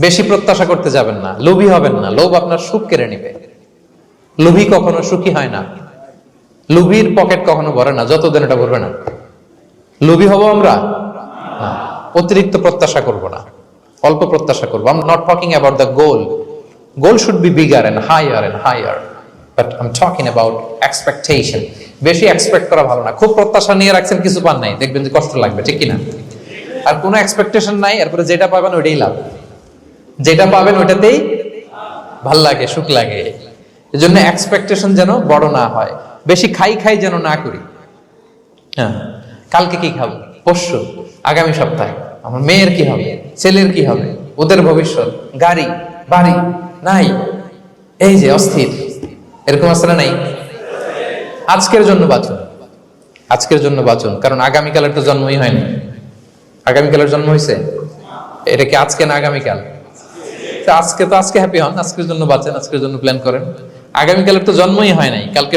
বেশি প্রত্যাশা করতে যাবেন না, লোভী হবেন না। লোভ আপনার সুখ কেড়ে নিবে। লোভী কখনো সুখী হয় না। লোভীর পকেট কখনো ভরে না যতদিন এটা ভরবে না। লোভী হব আমরা না, অতিরিক্ত প্রত্যাশা করব না, অল্প প্রত্যাশা করবো। I'm not talking about the goal. Goal should be bigger and higher. But I'm talking about expectation. বেশি এক্সপেক্ট করা ভালো না। খুব প্রত্যাশা নিয়ে রাখছেন, কিছু পান নাই, দেখবেন যে কষ্ট লাগবে, ঠিক কিনা? আর কোনো এক্সপেকটেশন নাই, এরপরে যেটা পাবেন ওইটাই লাভ। যেটা পাবেন ওইটাতেই ভাল লাগে, সুখ লাগে। এজন্য এক্সপেকটেশন যেন বড় না হয়। বেশি খাই যেন না করি। হ্যাঁ, কালকে কি খাবো, পরশু, আগামী সপ্তাহে আমার মেয়ের কি হবে, ছেলের কি হবে, ওদের ভবিষ্যৎ, গাড়ি বাড়ি নাই, এই যে অস্থির, এরকম আসলে নাই। আজকের জন্য বাঁচুন, আজকের জন্য বাঁচুন, কারণ আগামীকালের তো জন্মই হয়নি। আগামীকালের জন্ম হয়েছে, এটা কি আজকে না আগামীকাল? আজকে হ্যাপি হন, আজকের জন্য বাঁচেন, আজকের জন্য প্ল্যান করেন। আগামীকালের তো জন্মই হয় নাই, কালকে